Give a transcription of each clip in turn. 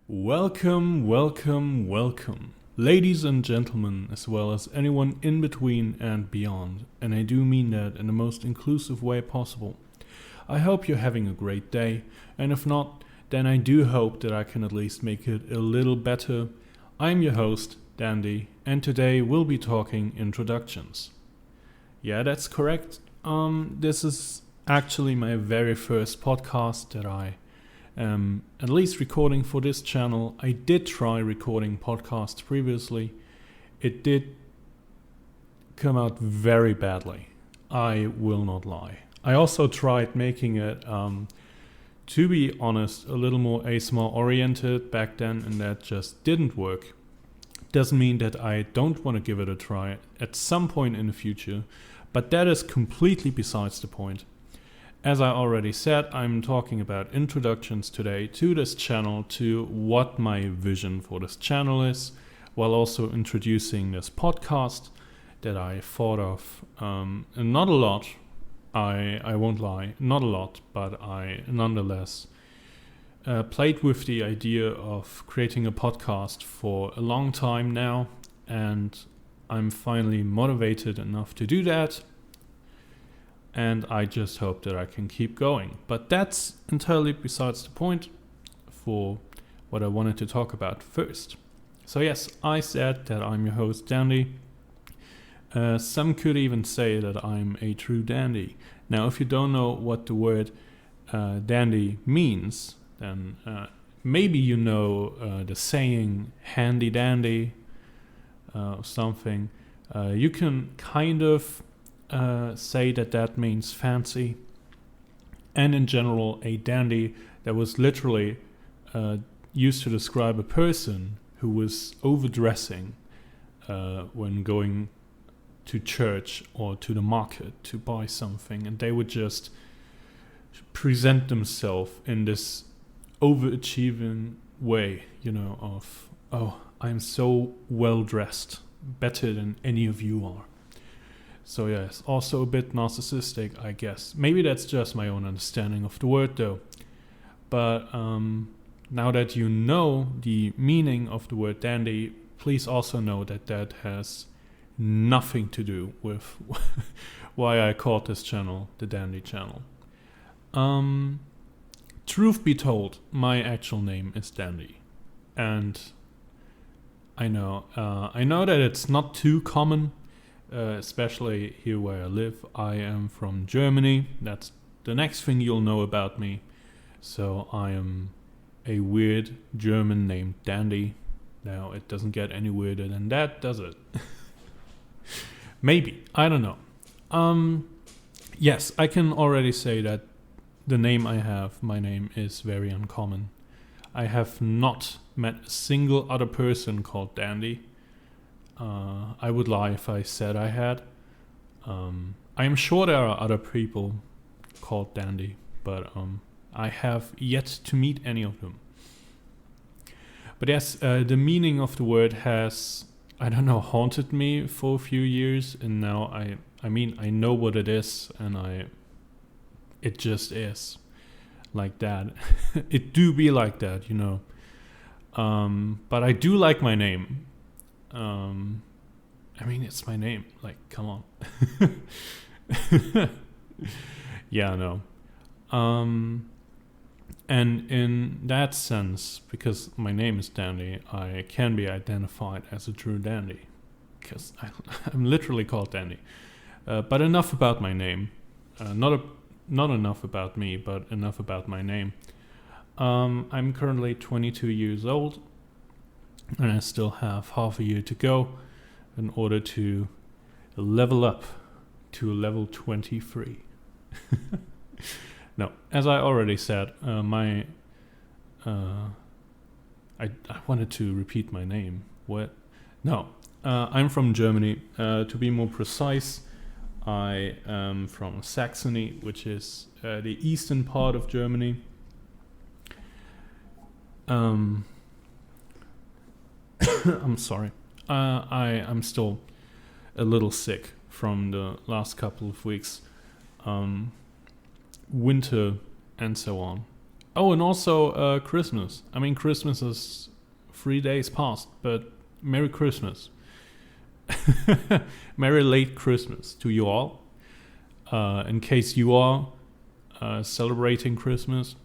Welcome, welcome, welcome, ladies and gentlemen, as well as anyone in between and beyond, and I do mean that in the most inclusive way possible. I hope you're having a great day, and if not, then I do hope that I can at least make it a little better. I'm your host, Dandy, and today we'll be talking introductions. Yeah, that's correct. This is actually my very first podcast that I at least recording for this channel. I did try recording podcasts previously. It did come out very badly. I will not lie. I also tried making it, to be honest, a little more ASMR oriented back then, and that just didn't work. Doesn't mean that I don't want to give it a try at some point in the future, but that is completely besides the point. As I already said, I'm talking about introductions today to this channel, to what my vision for this channel is, while also introducing this podcast that I thought of, and not a lot, I won't lie, not a lot, but I nonetheless played with the idea of creating a podcast for a long time now, and I'm finally motivated enough to do that. And I just hope that I can keep going. But that's entirely besides the point for what I wanted to talk about first. So yes, I said that I'm your host, Dandy. Some could even say that I'm a true dandy. Now, if you don't know what the word dandy means, then maybe you know the saying handy dandy or something. You can kind of say that means fancy, and in general a dandy that was literally used to describe a person who was overdressing when going to church or to the market to buy something, and they would just present themselves in this overachieving way, of, oh, I'm so well dressed, better than any of you are. So yes, also a bit narcissistic, I guess. Maybe that's just my own understanding of the word though. But now that you know the meaning of the word dandy, please also know that has nothing to do with why I called this channel the Dandy Channel. Truth be told, my actual name is Dandy. And I know that it's not too common. Especially here where I live. I am from Germany. That's the next thing you'll know about me. So I am a weird German named Dandy. Now, it doesn't get any weirder than that, does it? Maybe. I don't know. Yes, I can already say that the name I have, my name is very uncommon. I have not met a single other person called Dandy. I would lie if I said I had. I am sure there are other people called Dandy, but I have yet to meet any of them. But yes, the meaning of the word has, I don't know, haunted me for a few years, and now I know what it is, and it just is like that. It do be like that, but I do like my name. It's my name. Like, come on. Yeah, no. And in that sense, because my name is Dandy, I can be identified as a true dandy. Because I'm literally called Dandy. But enough about my name. Not enough about me, but enough about my name. I'm currently 22 years old. And I still have half a year to go in order to level up to level 23. No, as I already said, I wanted to repeat my name. What? No, I'm from Germany. To be more precise, I am from Saxony, which is the eastern part of Germany. I'm sorry. I'm still a little sick from the last couple of weeks. Winter and so on. Oh, and also Christmas. I mean, Christmas is 3 days past, but Merry Christmas. Merry late Christmas to you all. In case you are celebrating Christmas.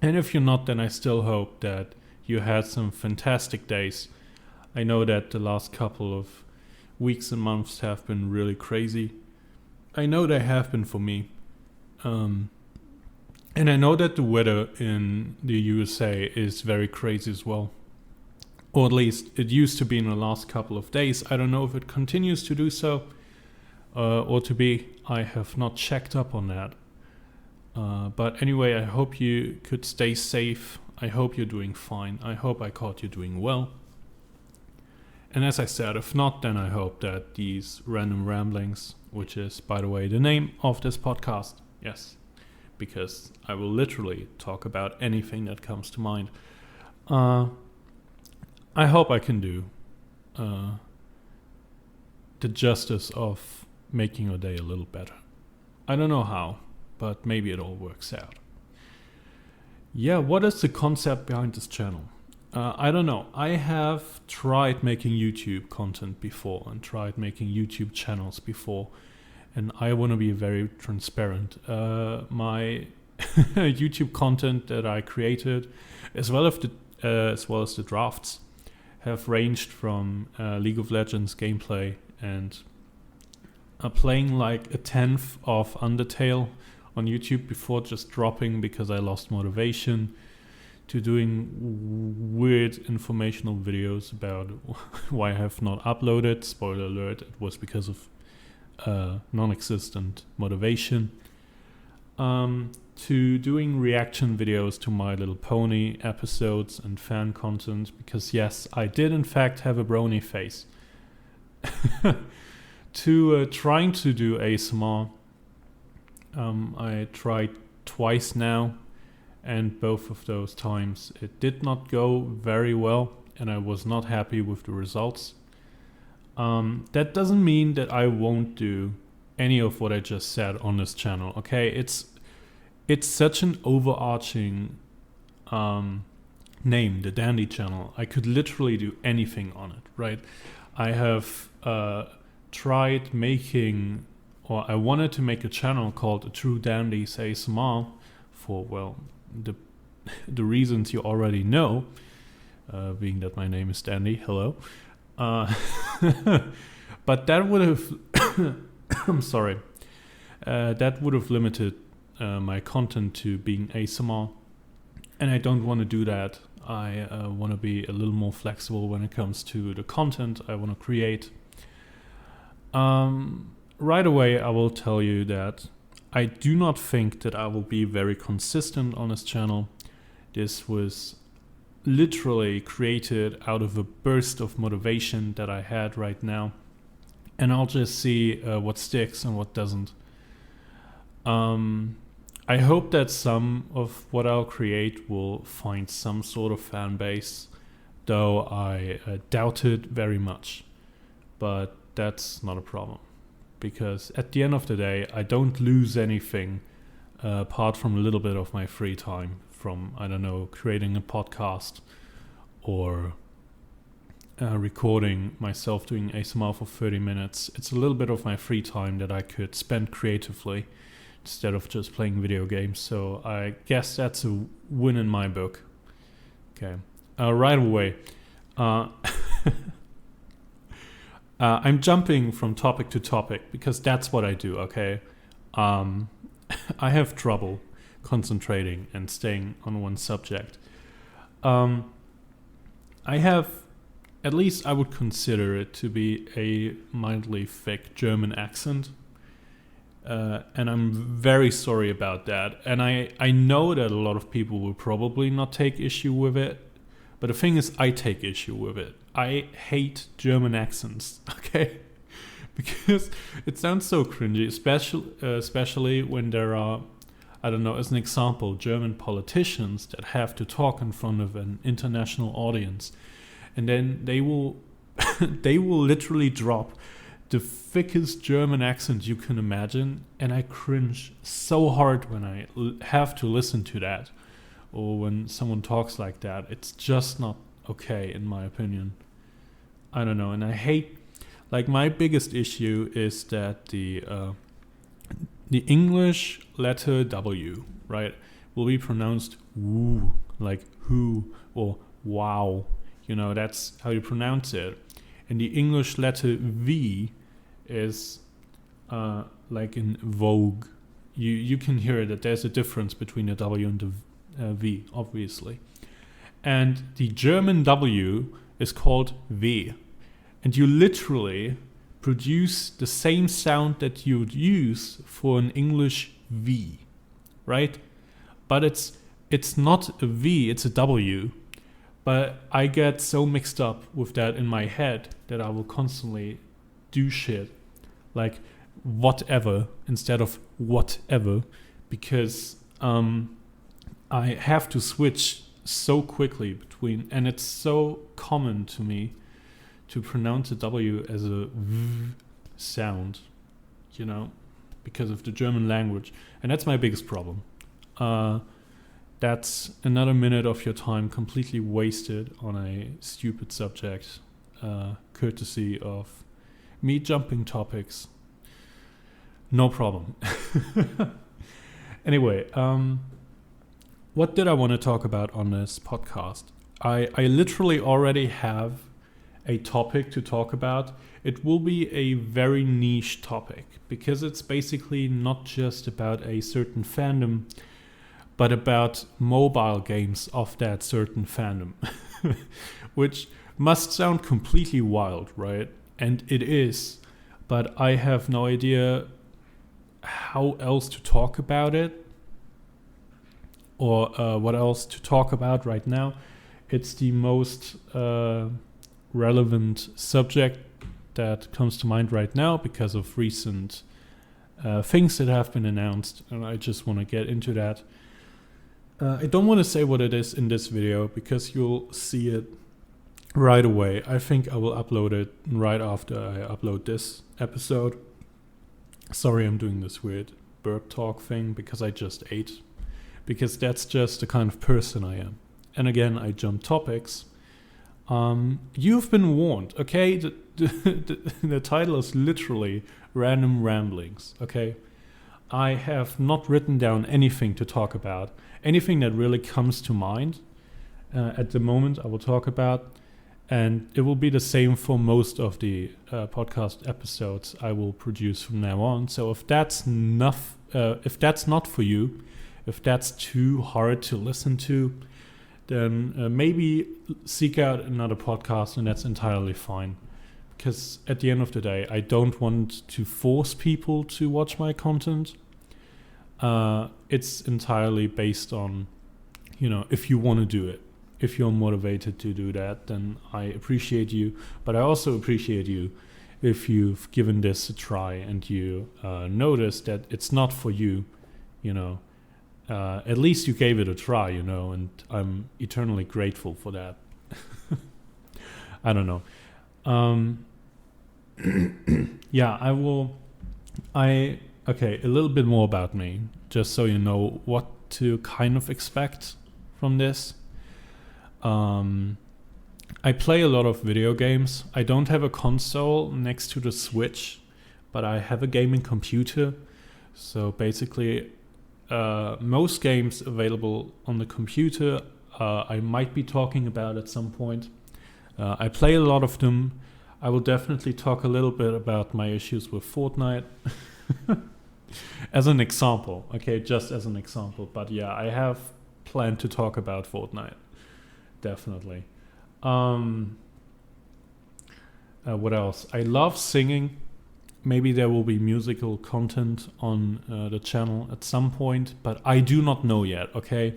And if you're not, then I still hope that you had some fantastic days. I know that the last couple of weeks and months have been really crazy. I know they have been for me. And I know that the weather in the USA is very crazy as well. Or at least it used to be in the last couple of days. I don't know if it continues to do so or to be. I have not checked up on that. But anyway, I hope you could stay safe. I hope you're doing fine. I hope I caught you doing well. And as I said, if not, then I hope that these random ramblings, which is, by the way, the name of this podcast, yes, because I will literally talk about anything that comes to mind. I hope I can do the justice of making your day a little better. I don't know how, but maybe it all works out. Yeah, what is the concept behind this channel? I don't know. I have tried making YouTube content before and tried making YouTube channels before, and I want to be very transparent. My YouTube content that I created, as well as the drafts, have ranged from League of Legends gameplay and playing like a 1/10 of Undertale on YouTube before just dropping because I lost motivation, to doing weird informational videos about why I have not uploaded. Spoiler alert, it was because of non-existent motivation. To doing reaction videos to My Little Pony episodes and fan content, because yes, I did in fact have a brony face. To trying to do ASMR. I tried twice now, and both of those times it did not go very well, and I was not happy with the results. That doesn't mean that I won't do any of what I just said on this channel, okay? It's such an overarching name, the Dandy channel. I could literally do anything on it, right? I have tried making, or I wanted to make a channel called A True Dandy's ASMR for, well, the reasons you already know, being that my name is Dandy, hello. But that would have, I'm sorry, that would have limited my content to being ASMR, and I don't want to do that. I want to be a little more flexible when it comes to the content I want to create. Right away, I will tell you that I do not think that I will be very consistent on this channel. This was literally created out of a burst of motivation that I had right now, and I'll just see what sticks and what doesn't. I hope that some of what I'll create will find some sort of fan base, though I doubt it very much. But that's not a problem, because at the end of the day, I don't lose anything apart from a little bit of my free time from, I don't know, creating a podcast or recording myself doing ASMR for 30 minutes. It's a little bit of my free time that I could spend creatively instead of just playing video games. So I guess that's a win in my book. Okay, right away. I'm jumping from topic to topic because that's what I do, okay? I have trouble concentrating and staying on one subject. I have, at least I would consider it to be a mildly thick German accent. And I'm very sorry about that. And I know that a lot of people will probably not take issue with it. But the thing is, I take issue with it. I hate German accents, okay? Because it sounds so cringy, especially when there are, I don't know, as an example, German politicians that have to talk in front of an international audience. And then they will they will literally drop the thickest German accent you can imagine, and I cringe so hard when I have to listen to that. or when someone talks like that. It's just not okay, in my opinion. I don't know, and I hate, like, my biggest issue is that the English letter W, right, will be pronounced woo, like who or wow. You know, that's how you pronounce it. And the English letter V is like in vogue. You can hear that there's a difference between the W and the V, obviously. And the German W is called V. And you literally produce the same sound that you would use for an English V, right? But it's not a V, it's a W. But I get so mixed up with that in my head that I will constantly do shit like whatever instead of whatever, because I have to switch so quickly between, and it's so common to me to pronounce a W as a V sound, you know, because of the German language. And that's my biggest problem. That's another minute of your time completely wasted on a stupid subject, courtesy of me jumping topics. No problem. Anyway, what did I want to talk about on this podcast? I literally already have a topic to talk about. It will be a very niche topic because it's basically not just about a certain fandom, but about mobile games of that certain fandom, which must sound completely wild, right? And it is, but I have no idea how else to talk about it, or what else to talk about right now. It's the most relevant subject that comes to mind right now because of recent things that have been announced, and I just want to get into that. I don't want to say what it is in this video because you'll see it right away. I think I will upload it right after I upload this episode. Sorry, I'm doing this weird burp talk thing because I just ate. Because that's just the kind of person I am. And again, I jump topics. You've been warned, okay? The title is literally Random Ramblings, okay? I have not written down anything to talk about. Anything that really comes to mind at the moment I will talk about. And it will be the same for most of the podcast episodes I will produce from now on. So if that's not for you, if that's too hard to listen to, then maybe seek out another podcast, and that's entirely fine. Because at the end of the day, I don't want to force people to watch my content. It's entirely based on, if you want to do it. If you're motivated to do that, then I appreciate you. But I also appreciate you if you've given this a try and you notice that it's not for you, at least you gave it a try, and I'm eternally grateful for that. I don't know. Yeah, okay, a little bit more about me, just so you know what to kind of expect from this. I play a lot of video games. I don't have a console next to the Switch, but I have a gaming computer. So basically, most games available on the computer, I might be talking about at some point. I play a lot of them. I will definitely talk a little bit about my issues with Fortnite. As an example, okay, just as an example. But yeah, I have planned to talk about Fortnite. Definitely. What else? I love singing. Maybe there will be musical content on the channel at some point, but I do not know yet, okay?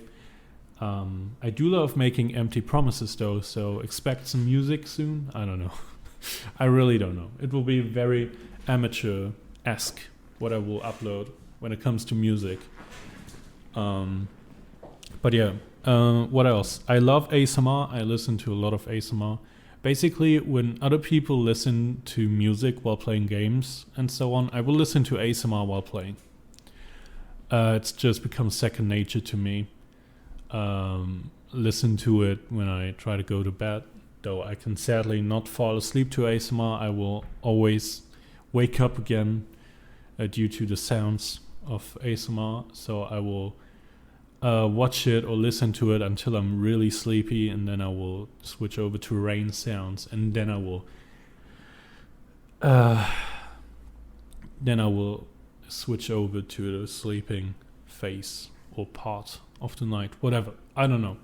I do love making empty promises though, so expect some music soon. I don't know. I really don't know. It will be very amateur-esque what I will upload when it comes to music. But yeah. What else? I love ASMR. I listen to a lot of ASMR. Basically, when other people listen to music while playing games and so on, I will listen to ASMR while playing. It's just become second nature to me. listen to it when I try to go to bed. Though I can sadly not fall asleep to ASMR, I will always wake up again due to the sounds of ASMR. So I will watch it or listen to it until I'm really sleepy, and then I will switch over to rain sounds, and then I will switch over to the sleeping phase or part of the night, whatever. I don't know.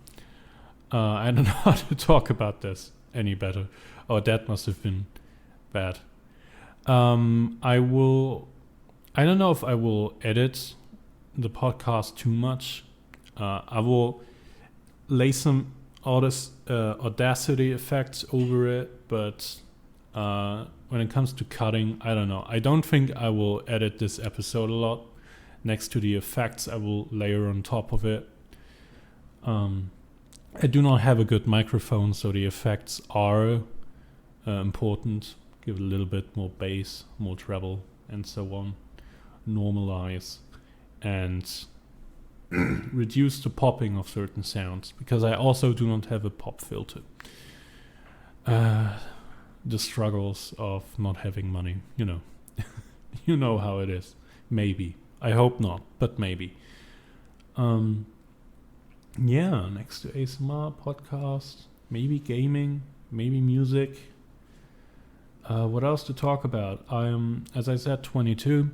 I don't know how to talk about this any better. Oh, that must have been bad. I don't know if I will edit the podcast too much. I will lay some Audacity effects over it, but when it comes to cutting, I don't know. I don't think I will edit this episode a lot. Next to the effects, I will layer on top of it. I do not have a good microphone, so the effects are important. Give it a little bit more bass, more treble, and so on. Normalize and reduce the popping of certain sounds, because I also do not have a pop filter. The struggles of not having money, you know. You know how it is. Maybe. I hope not, but maybe. Yeah, next to ASMR, podcast, maybe gaming, maybe music. What else to talk about? I am, as I said, 22.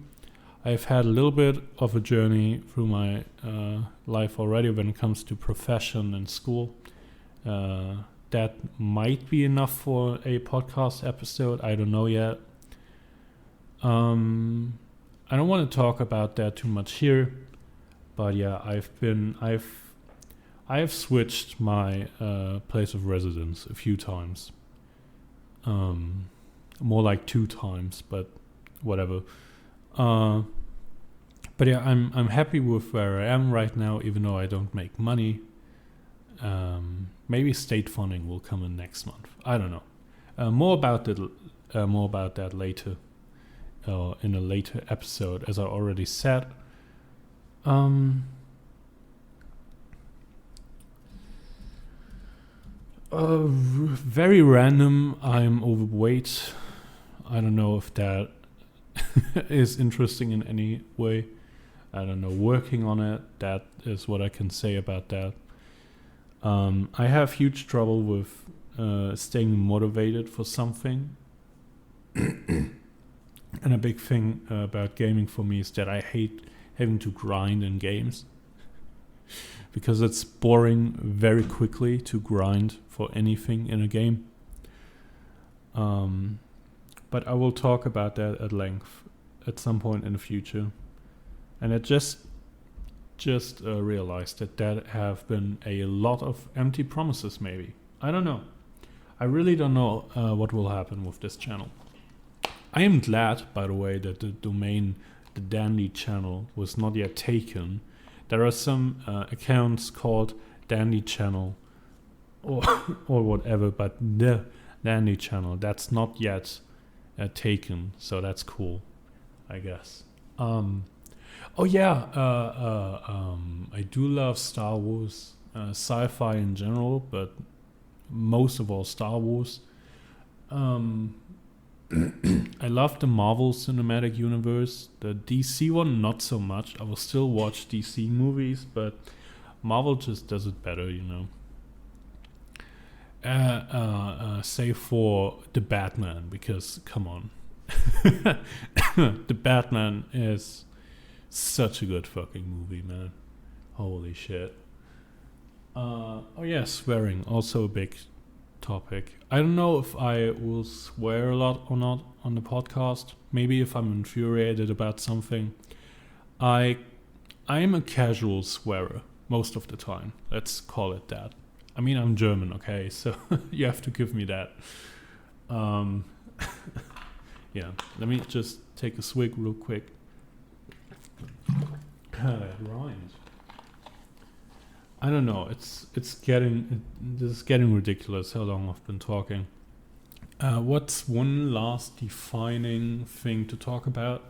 I've had a little bit of a journey through my life already when it comes to profession and school. That might be enough for a podcast episode. I don't know yet. I don't want to talk about that too much here, but yeah, I have switched my place of residence a few times. More like 2 times, but whatever. But yeah, I'm happy with where I am right now, even though I don't make money. Maybe state funding will come in next month. I don't know. More about that later, in a later episode, as I already said. Very random. I'm overweight. I don't know if that is interesting in any way. I don't know. Working on it. That is what I can say about that. I have huge trouble with staying motivated for something. And a big thing about gaming for me is that I hate having to grind in games. Because it's boring very quickly to grind for anything in a game. But I will talk about that at length at some point in the future. And I just realized that have been a lot of empty promises, maybe. I don't know. I really don't know what will happen with this channel. I am glad, by the way, that the domain, the Dandy channel, was not yet taken. There are some accounts called Dandy Channel or whatever, but the Dandy Channel, that's not yet taken, so that's cool, I guess. I do love Star Wars, sci-fi in general, but most of all Star Wars. I love the Marvel Cinematic Universe. The DC one, not so much. I will still watch DC movies, but Marvel just does it better, you know. Save for the Batman, because, come on. The Batman is such a good fucking movie, man. Holy shit. Swearing, also a big topic. I don't know if I will swear a lot or not on the podcast. Maybe if I'm infuriated about something. I am a casual swearer most of the time. Let's call it that. I mean, I'm German, okay? So you have to give me that. Yeah, let me just take a swig real quick. That rhymes. I don't know. This is getting ridiculous. How long I've been talking? What's one last defining thing to talk about?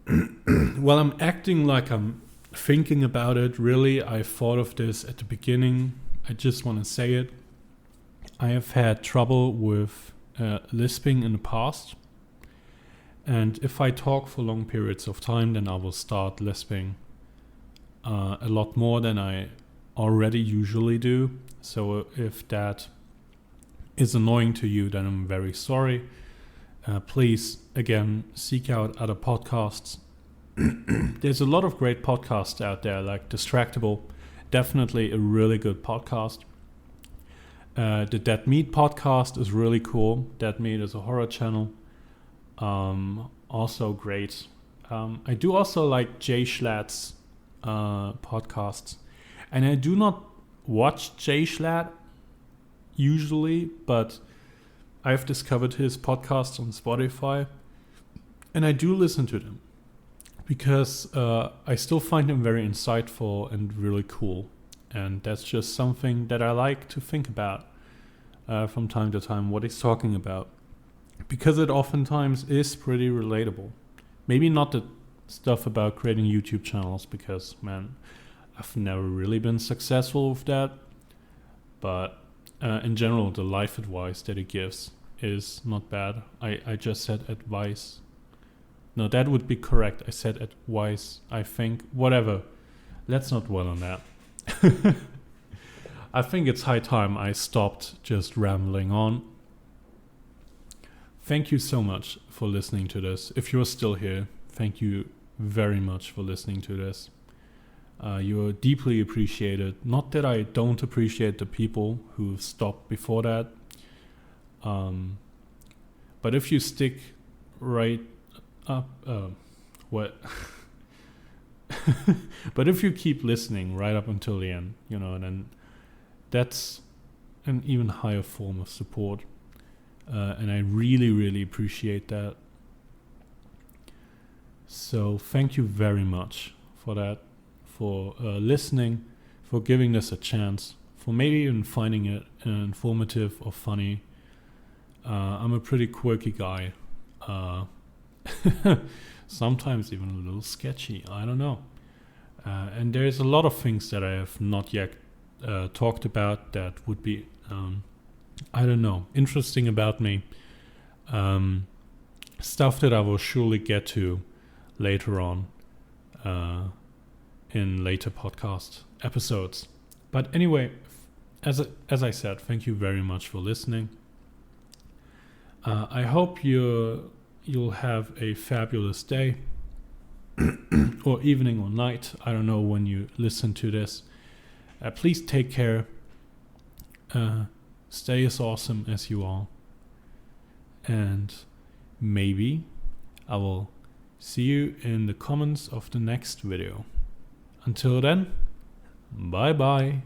Well, I'm acting like I'm thinking about it, really, I thought of this at the beginning. I just want to say it. I have had trouble with lisping in the past. And if I talk for long periods of time, then I will start lisping a lot more than I already usually do. So if that is annoying to you, then I'm very sorry. Please, again, seek out other podcasts. There's a lot of great podcasts out there, like Distractable, definitely a really good podcast. The Dead Meat podcast is really cool. Dead Meat is a horror channel. Also great. I do also like Jay Schlatt's podcasts. And I do not watch Jay Schlatt usually, but I've discovered his podcasts on Spotify. And I do listen to them because I still find him very insightful and really cool. And that's just something that I like to think about from time to time, what he's talking about. Because it oftentimes is pretty relatable. Maybe not the stuff about creating YouTube channels, because, man, I've never really been successful with that. But in general, the life advice that he gives is not bad. I just said advice. No, that would be correct. I said advice, I think. Whatever. Let's not dwell on that. I think it's high time I stopped just rambling on. Thank you so much for listening to this. If you're still here, thank you very much for listening to this. You're deeply appreciated. Not that I don't appreciate the people who stopped before that. But if you stick right up... what? But if you keep listening right up until the end, then that's an even higher form of support. And I really, really appreciate that. So thank you very much for that, for listening, for giving this a chance, for maybe even finding it informative or funny. I'm a pretty quirky guy. Sometimes even a little sketchy. I don't know. And there's a lot of things that I have not yet talked about that would be... interesting about me. Stuff that I will surely get to later on in later podcast episodes. But anyway, as I said, thank you very much for listening. I hope you'll have a fabulous day or evening or night. I don't know when you listen to this. Please take care. Stay as awesome as you are. And maybe I will see you in the comments of the next video. Until then, bye bye.